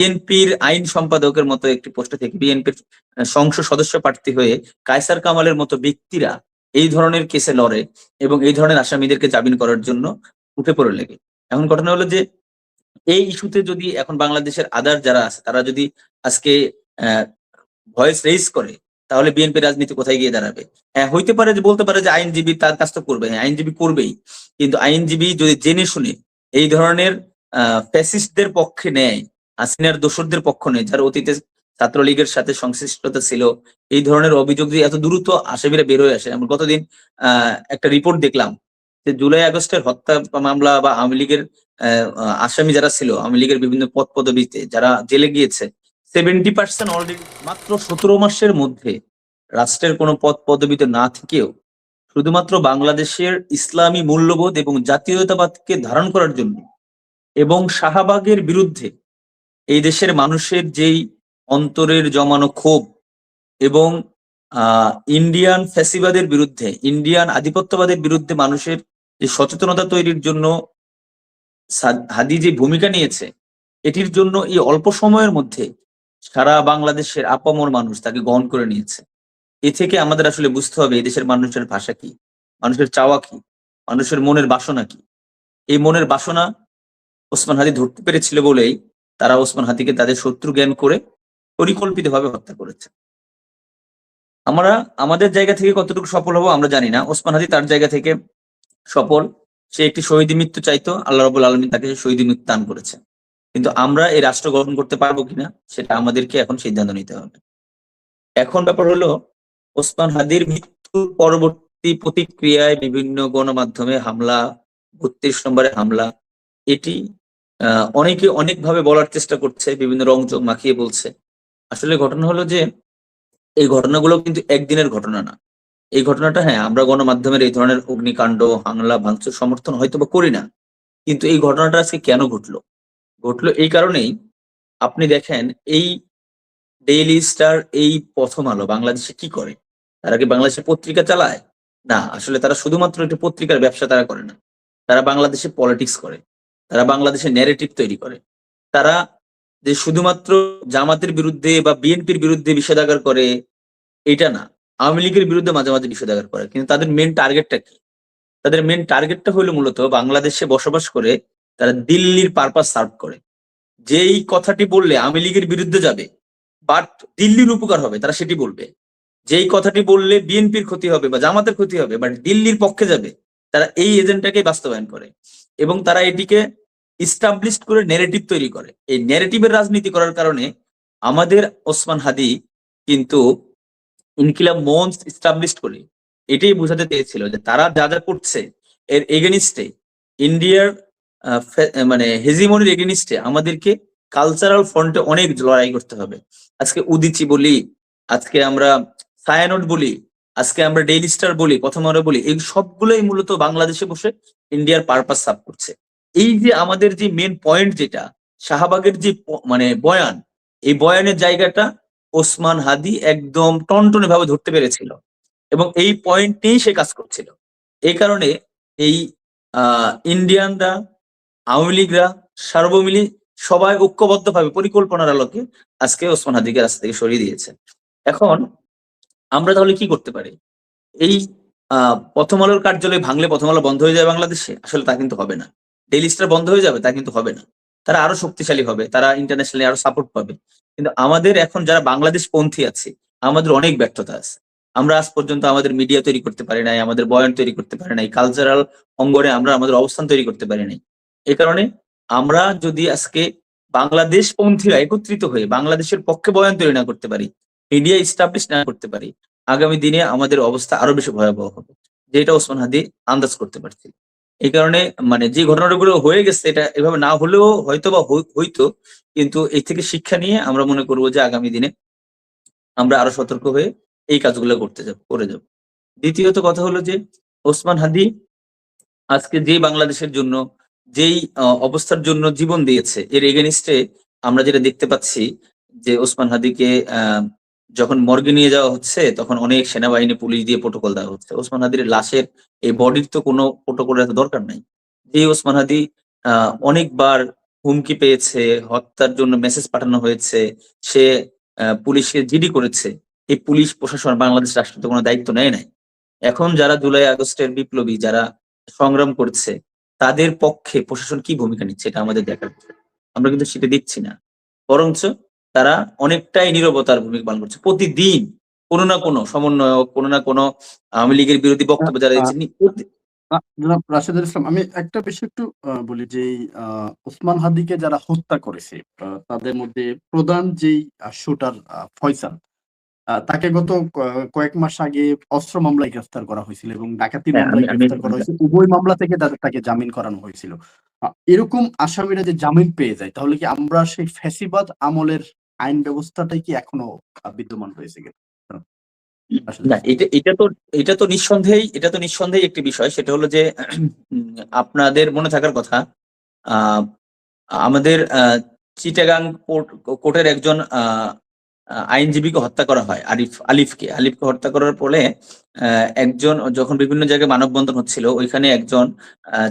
বিএনপির আইন সম্পাদকের মতো একটি পোস্টে থেকে বিএনপির সংসদ সদস্য প্রার্থী হয়ে কায়সার কামালের মতো ব্যক্তিরা এই ধরনের কেসে লড়ে এবং এই ধরনের আসামিদেরকে জামিন করার জন্য উঠে পড়ে লেগে। এখন ঘটনা হলো যে এই ইস্যুতে যদি এখন বাংলাদেশের আদার যারা আছে তারা যদি আজকে ভয়েস রেইজ করে, তাহলে বিএনপি রাজনীতি কোথায় গিয়ে দাঁড়াবে? হ্যাঁ, হইতে পারে যে বলতে পারে যে আইনজীবী তার কাজ তো করবে, হ্যাঁ আইনজীবী করবেই, কিন্তু আইনজীবী যদি জেনে শুনে এই ধরনের ফ্যাসিস্টদের পক্ষে নেয়, হাসিনার দোসরদের পক্ষ নেয়, যারা অতীতে ছাত্রলীগের সাথে সংশ্লিষ্টতা ছিল, এই ধরনের অভিযোগ দিয়ে এত দ্রুত আসামিরা বের হয়ে আসে। আমরা গতদিন একটা রিপোর্ট দেখলাম যে জুলাই আগস্টের হত্যা মামলা বা আওয়ামী লীগের আসামি যারা ছিল, আওয়ামী লীগের বিভিন্ন পদ পদবিতে যারা জেলে গিয়েছে, 70% অলরেডি মাত্র 17 মাসের মধ্যে রাষ্ট্রের কোনো পদ পদবিতে না থেকেও শুধুমাত্র বাংলাদেশের ইসলামী মূল্যবোধ এবং জাতীয়তাবাদকে ধারণ করার জন্য এবং শাহবাগের বিরুদ্ধে এই দেশের মানুষের যেই অন্তরের জমানো ক্ষোভ এবং ইন্ডিয়ান ফ্যাসিবাদের বিরুদ্ধে, ইন্ডিয়ান আধিপত্যবাদের বিরুদ্ধে মানুষের যে সচেতনতা তৈরির জন্য হাদি যে ভূমিকা নিয়েছে, এটির জন্য এই অল্প সময়ের মধ্যে সারা বাংলাদেশের আপামর মানুষ তাকে গ্রহণ করে নিয়েছে। এ থেকে আমাদের আসলে বুঝতে হবে এই দেশের মানুষের ভাষা কি, মানুষের চাওয়া কি, মানুষের মনের বাসনা কি। এই মনের বাসনা ওসমান হাদি ধরতে পেরেছিল বলেই তারা ওসমান হাদিকে তাদের শত্রু জ্ঞান করে পরিকল্পিতভাবে হত্যা করেছে। আমরা আমাদের জায়গা থেকে কতটুকু সফল হবো আমরা জানি না, ওসমান হাদি তার জায়গা থেকে সফল। সে একটি শহীদ মৃত্যু চাইতো, আল্লাহ রাব্বুল আলামিন তাকে শহীদ মৃত্যু দান করেছে। কিন্তু আমরা এই রাষ্ট্র গঠন করতে পারবো কিনা সেটা আমাদেরকে এখন সিদ্ধান্ত নিতে হবে। এখন ব্যাপার হলো ওসমান হাদির মৃত্যুর পরবর্তী প্রতিক্রিয়ায় বিভিন্ন গণমাধ্যমে হামলা, ৩২ নম্বরে হামলা, এটি অনেকে অনেকভাবে বলার চেষ্টা করছে, বিভিন্ন রংচং মাখিয়ে বলছে। আসলে ঘটনা হলো যে এই ঘটনাগুলো কিন্তু একদিনের ঘটনা না। এই ঘটনাটা, হ্যাঁ আমরা গণমাধ্যমের এই ধরনের অগ্নিকাণ্ড, হামলা, ভাঙচুর সমর্থন হয়তো বা করি না, কিন্তু এই ঘটনাটা আজকে কেন ঘটলো? ঘটলো এই কারণেই, আপনি দেখেন এই ডেইলি স্টার, এই প্রথম আলো বাংলাদেশে কি করে? তারা কি বাংলাদেশে পত্রিকা চালায়? না, আসলে তারা শুধুমাত্র একটি পত্রিকার ব্যবসা তারা করে না। তারা বাংলাদেশে পলিটিক্স করে, তারা বাংলাদেশে ন্যারেটিভ তৈরি করে। তারা যে শুধুমাত্র জামাতের বিরুদ্ধে বা বিএনপির বিরুদ্ধে বিষেধাগার করে এটা না, আওয়ামী লীগের বিরুদ্ধে মাঝে মাঝে বিষেধাগার করে, কিন্তু তাদের মেন টার্গেটটা কি? তাদের মেন টার্গেটটা হলো মূলত বাংলাদেশে বসবাস করে তারা দিল্লির পারপাস সার্ভ করে। যেই কথাটি বললে আওয়ামী লীগের বিরুদ্ধে যাবে বাট দিল্লির উপকার হবে, তারা সেটি বলবে। যেই কথাটি বললে বিএনপির ক্ষতি হবে বা জামাতের ক্ষতি হবে বাট দিল্লির পক্ষে যাবে, তারা এই এজেন্ডাকে বাস্তবায়ন করে এবং তারা এটিকে ইস্টাবলিশ করে ন্যারেটিভ তৈরি করে। এই ন্যারেটিভের রাজনীতি করার কারণে আমাদের ওসমান হাদি কিন্তু ইনকিলাব মঞ্চ ইস্টাবলিশ করে এটাই বোঝাতে চেয়েছিল যে তারা যা যা করছে এর এগেনিস্টে, ইন্ডিয়ার মানে হেজিমনির এগেনিস্টে আমাদেরকে কালচারাল ফ্রন্টে অনেক লড়াই করতে হবে। আজকে উদিচি বলি, আজকে আমরা ছায়ানট বলি, আজকে আমরা ডেইলি স্টার বলি, প্রথম আলো বলি, এই সবগুলোই মূলত বাংলাদেশে বসে ইন্ডিয়ার পারপাস সার্ভ করছে। এই যে আমাদের যে মেন পয়েন্ট, যেটা শাহবাগের যে মানে বয়ান, এই বয়ানের জায়গাটা ওসমান হাদি একদম টনটনে ভাবে ধরতে পেরেছিল এবং এই পয়েন্ট নিয়েই সে কাজ করছিল। এই কারণে এই ইন্ডিয়ানরা, আওয়ামী লীগরা, সার্বমিলি সবাই ঐক্যবদ্ধভাবে পরিকল্পনার আলোকে আজকে ওসমান হাদিকে রাস্তা থেকে সরিয়ে দিয়েছে। এখন আমরা তাহলে কি করতে পারি? এই প্রথম আলোর কার্যালয় ভাঙলে প্রথম আলো বন্ধ হয়ে যাবে বাংলাদেশে? আসলে তা কিন্তু হবে না। ডেইলি স্টার বন্ধ হয়ে যাবে? তা কিন্তু হবে না। তারা আরো শক্তিশালী হবে, তারা ইন্টারন্যাশনালি আরো সাপোর্ট পাবে। কিন্তু আমাদের এখন যারা বাংলাদেশ পন্থী আছে, আমাদের অনেক ব্যর্থতা আছে। আমরা আজ পর্যন্ত আমাদের মিডিয়া তৈরি করতে পারি নাই, আমাদের বয়ান তৈরি করতে পারি নাই, কালচারাল অঙ্গনে আমরা আমাদের অবস্থান তৈরি করতে পারি নাই। এই কারণে আমরা যদি আজকে বাংলাদেশ পন্থীরা একত্রিত হয়ে বাংলাদেশের পক্ষে বয়ান তৈরি না করতে পারি, মিডিয়া ইস্টাবলিশ না করতে পারি, আগামী দিনে আমাদের অবস্থা আরো বেশি ভয়াবহ হবে, যেটা ওসমান হাদি আন্দাজ করতে পারছি। এই কারণে মানে যে ঘটনাগুলো হয়ে গেছে এটা এভাবে না হলেও হয়তো বা হইতো, কিন্তু এই থেকে শিক্ষা নিয়ে আমরা মনে করবো যে আগামী দিনে আমরা আরো সতর্ক হয়ে এই কাজগুলো করে যাব। দ্বিতীয়ত কথা হলো যে ওসমান হাদি আজকে যে বাংলাদেশের জন্য যেই অবস্থার জন্য জীবন দিয়েছে, এর এগেনিস্টে আমরা যেটা দেখতে পাচ্ছি যে ওসমান হাদিকে যখন মর্গে নিয়ে যাওয়া হচ্ছে তখন অনেক সেনাবাহিনী, পুলিশ দিয়ে প্রোটোকল দেওয়া হচ্ছে। ওসমান হাদির লাশের এই বডির তো কোনো প্রোটোকলের এত দরকার নাই। যে ওসমান হাদি অনেকবার হুমকি পেয়েছে, হত্যার জন্য মেসেজ পাঠানো হয়েছে, সে পুলিশকে জিডি করেছে। এই পুলিশ প্রশাসন বাংলাদেশ রাষ্ট্র তো কোনো দায়িত্ব নেয় নাই। এখন যারা জুলাই আগস্টের বিপ্লবী যারা সংগ্রাম করছে, তাদের পক্ষে প্রশাসন কি ভূমিকা নিচ্ছে এটা আমাদের দেখার বিষয়। আমরা কিন্তু সেটা দেখছি না। বরঞ্চ তারা অনেকটাই নীরবতার ভূমিকা পালন করছে। প্রতিদিন কোনো না কোনো সমন্বয়ক, কোনো না কোনো আওয়ামী লীগের বিরোধী আ বক্তব্য যারা আ দিচ্ছেন জনাব রাশেদুল ইসলাম, আমি একটা বিষয় একটু বলি যে ওসমান হাদিকে যারা হত্যা করেছে তাদের মধ্যে প্রধান যেই শুটার ফয়সাল, তাকে গত কয়েক মাস আগে অস্ত্র মামলায় গ্রেফতার করা হয়েছিল এবং ডাকাতি হ্যাঁ, মামলায় আমি গ্রেফতার করা হয়েছে। উভয় মামলা থেকে তাকে জামিন করানো হয়েছিল। এরকম আসামিরা যে জামিন পেয়ে যায়, তাহলে কি আমরা সেই ফ্যাসিবাদ আমলের আইন ব্যবস্থাটাই কি এখনো বিদ্যমান রয়েছে কিনা? রাশেদুল না, ইসলাম। এটা তো নিঃসন্দেহেই একটি বিষয়। সেটা হলো যে আপনাদের মনে থাকার কথা, আহ আমাদের চিটাগাং কোর্টের একজন আইনজীবীকে হত্যা করা হয়, আলিফকে হত্যা করার ফলে একজন যখন বিভিন্ন জায়গায় মানববন্ধন হচ্ছিল, ওইখানে একজন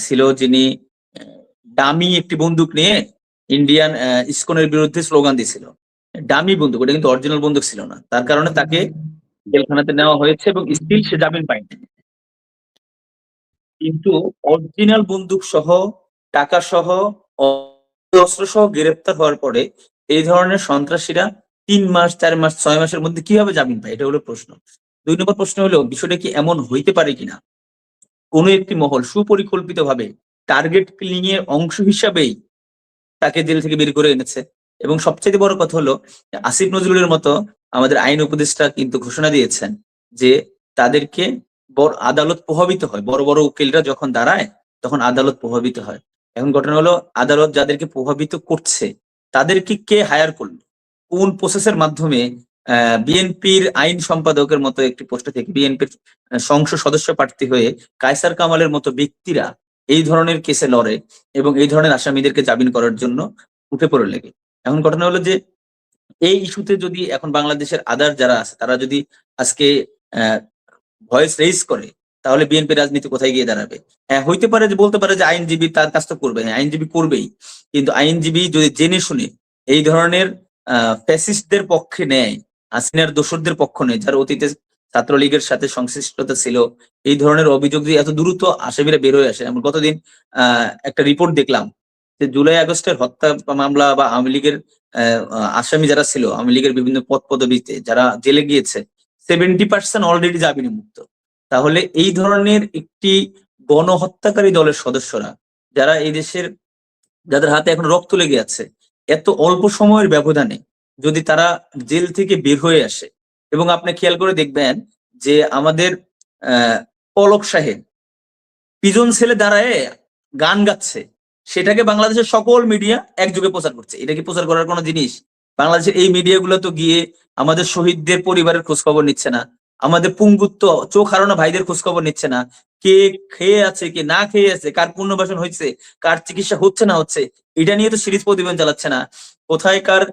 ছিল যিনি দামি একটি বন্দুক নিয়ে ইন্ডিয়ান ইসকনের বিরুদ্ধে স্লোগান দিছিল। দামি বন্দুক, ওটা কিন্তু অরিজিনাল বন্দুক ছিল না। তার কারণে তাকে জেলখানাতে নেওয়া হয়েছে এবং স্টিল সে জামিন পায়নি। কিন্তু অরিজিনাল বন্দুক সহ, টাকা সহ, অস্ত্র সহ গ্রেপ্তার হওয়ার পরে এই ধরনের সন্ত্রাসীরা 3 মাস, 4 মাস, 6 মাসের মধ্যে কিভাবে জামিন পায়? এটা হলো প্রশ্ন। 2 নম্বর প্রশ্ন হলো, বিষয়টা কি এমন হইতে পারে কিনা কোন একটি মহল সুপরিকল্পিতভাবে টার্গেট কিলিং এর অংশ হিসাবেই তাকে জেল থেকে বের করে এনেছে? এবং সবচেয়ে বড় কথা হলো, আসিফ নজরুলের মতো আমাদের আইন উপদেষ্টা কিন্তু ঘোষণা দিয়েছেন যে তাদেরকে আদালত প্রভাবিত হয়। বড় বড় উকিলরা যখন দাঁড়ায় তখন আদালত প্রভাবিত হয়। এখন ঘটনা হলো, আদালত যাদেরকে প্রভাবিত করছে তাদেরকে কে হায়ার করলো, কোন প্রসেসের মাধ্যমে? বিএনপির আইন সম্পাদকের মতো একটি পোস্টে থেকে বিএনপির সংসদ সদস্য প্রার্থী হয়ে কায়সার কামালের মতো ব্যক্তিরা এই ধরনের কেসে লড়ে এবং এই ধরনের আসামিদেরকে জামিন করার জন্য উঠে পড়ে লেগে। এখন ঘটনা হলো যে এই ইস্যুতে যদি এখন বাংলাদেশের আদার যারা আছে তারা যদি আজকে ভয়েস রেইজ করে, তাহলে বিএনপি রাজনীতি কোথায় গিয়ে দাঁড়াবে? হ্যাঁ, হইতে পারে যে বলতে পারে যে আইনজীবী তার কাজ তো করবে, হ্যাঁ আইনজীবী করবেই, কিন্তু আইনজীবী যদি জেনে শুনে এই ধরনের ফ্যাসিস্টদের পক্ষে নেয়, হাসিনার দোসরদের পক্ষ নেয়, যারা অতীতে ছাত্রলীগের সাথে সংশ্লিষ্টতা ছিল, এই ধরনের অভিযোগ দিয়ে এত দ্রুত আসামিরা বের হয়ে আসে। আমরা গতদিন একটা রিপোর্ট দেখলাম যে জুলাই আগস্টের হত্যা মামলা বা আওয়ামী লীগের আসামি যারা ছিল, আওয়ামী লীগের বিভিন্ন পদ পদবিতে যারা জেলে গিয়েছে, 70% অলরেডি জামিনে মুক্ত। তাহলে এই ধরনের একটি গণহত্যাকারী দলের সদস্যরা, যারা এই দেশের, যাদের হাতে এখন রক্ত লেগে আছে, এত অল্প সময়ের ব্যবধানে যদি তারা জেল থেকে বের হয়ে আসে, এবং আপনি খেয়াল করে দেখবেন যে আমাদের পলক সাহেব পিজন সেলে দাঁড়ায় গান গাচ্ছে, সেটাকে বাংলাদেশের সকল মিডিয়া একযোগে প্রচার করছে। এটা কি প্রচার করার কোনো জিনিস? বাংলাদেশের এই মিডিয়াগুলো তো গিয়ে আমাদের শহীদদের পরিবারের খোঁজ খবর নিচ্ছে না, আমাদের পুঙ্গুত্ব চোখ হারানো ভাইদের খোঁজ খবর নিচ্ছে না, কে খেয়ে আছে কে না খেয়ে আছে, কার পুনর্বাসন হয়েছে, কার চিকিৎসা হচ্ছে না হচ্ছে, এটা নিয়ে তো সিরিজ প্রতিবেদন চালাচ্ছে না। কোথায় কার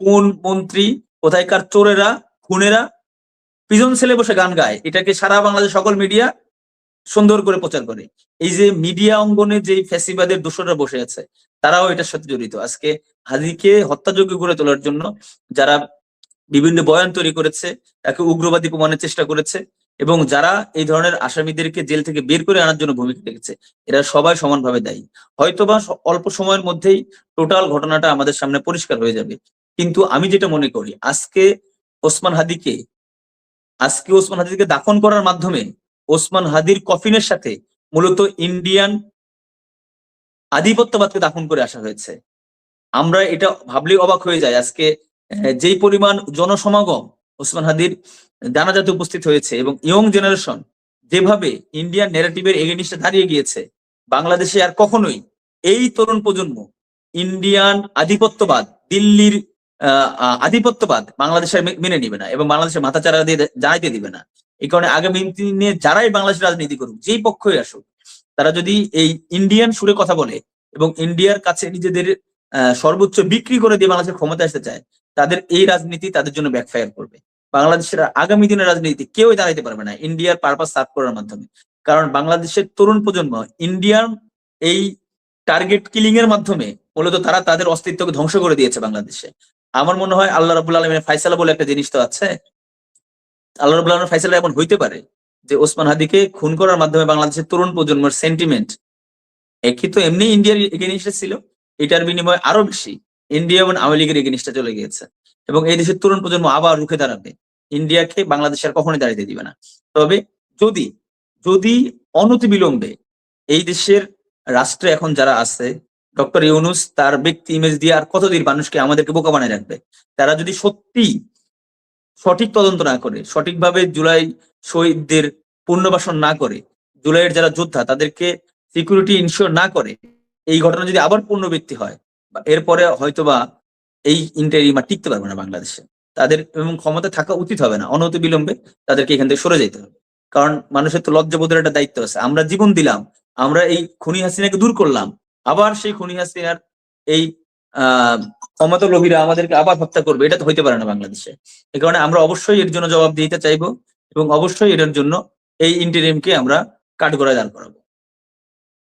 কোন মন্ত্রী, কোথায় কার চোরেরা, খুনেরা প্রিজন সেলে বসে গান গায়, এটাকে সারা বাংলাদেশ সকল মিডিয়া সুন্দর করে প্রচার করে। এই যে মিডিয়া অঙ্গনে যে ফ্যাসিবাদের দোসররা বসে আছে, তারাও এটার সাথে জড়িত। আজকে হাদিকে হত্যাযোগ্য করে তোলার জন্য যারা বিভিন্ন বয়ান তৈরি করেছে, তাকে উগ্রবাদী প্রমাণের চেষ্টা করেছে, এবং যারা এই ধরনের আসামিদেরকে জেল থেকে বের করে আনার জন্য ভূমিকা রেখেছে, এরা সবাই সমানভাবে দায়ী। হয়তোবা অল্প সময়ের মধ্যেই টোটাল ঘটনাটা আমাদের সামনে পরিষ্কার হয়ে যাবে। কিন্তু আমি যেটা মনে করি, ওসমান হাদিকে ওসমান হাদিকে দাফন করার মাধ্যমে ওসমান হাদির কফিনের সাথে মূলত ইন্ডিয়ান আধিপত্যবাদকে দাফন করে আসা হয়েছে। আমরা এটা ভাবলেই অবাক হয়ে যায়। আজকে যেই পরিমাণ জনসমাগম ওসমান হাদির জানাজাতে উপস্থিত হয়েছে এবং ইয়ং জেনারেশন যেভাবে ইন্ডিয়ান ন্যারেটিভের এগেনিস্টে দাঁড়িয়ে গিয়েছে, বাংলাদেশে আর কখনোই এই তরুণ প্রজন্ম ইন্ডিয়ান আধিপত্যবাদ, দিল্লির আধিপত্যবাদ বাংলাদেশে মেনে নিবে না এবং বাংলাদেশের মাথাচাড়া দিয়ে জানাইতে দিবে না। এই কারণে আগামী দিনে যারাই বাংলাদেশের রাজনীতি করুক, যেই পক্ষই আসুক, তারা যদি এই ইন্ডিয়ান সুরে কথা বলে এবং ইন্ডিয়ার কাছে নিজেদের সর্বোচ্চ বিক্রি করে দিয়ে বাংলাদেশের ক্ষমতা আসতে চায়, তাদের এই রাজনীতি তাদের জন্য ব্যাকফায়ার করবে। বাংলাদেশের আগামী দিনের রাজনীতি কেউই দাঁড়াইতে পারবে না ইন্ডিয়ার পারপাস সার্ভ করার মাধ্যমে। কারণ বাংলাদেশের তরুণ প্রজন্ম ইন্ডিয়ান এই টার্গেট কিলিং এর মাধ্যমে মূলত তারা তাদের অস্তিত্বকে ধ্বংস করে দিয়েছে বাংলাদেশে। আমার মনে হয় আল্লাহ রাব্বুল আলামিনের ফায়সালা বলে একটা জিনিস তো আছে। আল্লাহ রাব্বুল আলামিনের ফায়সালা এমন হইতে পারে যে ওসমান হাদিকে খুন করার মাধ্যমে বাংলাদেশের তরুণ প্রজন্মের সেন্টিমেন্ট, একই তো এমনি ইন্ডিয়ার এগেনিস্টে ছিল, এটার বিনিময়ে আরো বেশি ইন্ডিয়া এবং আওয়ামী লীগের এগেনিস্টে চলে গিয়েছে। এবং এই দেশের তরুণ প্রজন্ম আবার রুখে দাঁড়াবে, ইন্ডিয়াকে বাংলাদেশ আর কখনোই দাঁড়াতে দিবে না। তবে যদি যদি অনতিবিলম্বে এই দেশের রাষ্ট্রে এখন যারা আছে, ডক্টর ইউনূস তার ব্যক্তি ইমেজ দিয়ে আর কতদিন মানুষকে আমাদেরকে বোকা বানায় রাখবে? তারা যদি সত্যি সঠিক তদন্ত না করে, সঠিকভাবে জুলাই শহীদদের পুনর্বাসন না করে, জুলাইয়ের যারা যোদ্ধা তাদেরকে সিকিউরিটি ইনশিওর না করে, এই ঘটনা যদি আবার পুনরাবৃত্তি হয়, এরপরে হয়তোবা এই ইন্টারিম আর টিকতে পারবে না বাংলাদেশে। তাদের এবং ক্ষমতা থাকা উচিত হবে না, অনতিবিলম্বে তাদেরকে এখান থেকে সরে যেতে হবে। কারণ মানুষের তো লজ্জাবোধের একটা দায়িত্ব আছে। আমরা জীবন দিলাম, আমরা এই খুনি হাসিনাকে দূর করলাম, আবার সেই খুনি হাসিনার এই ক্ষমতা লোভীরা আমাদেরকে আবার হত্যা করবে, এটা তো হইতে পারে না বাংলাদেশে। এই কারণে আমরা অবশ্যই এর জন্য জবাব দিতে চাইবো এবং অবশ্যই এটার জন্য এই ইন্টারিমকে আমরা কাঠগড়ায় দাঁড় করাবো।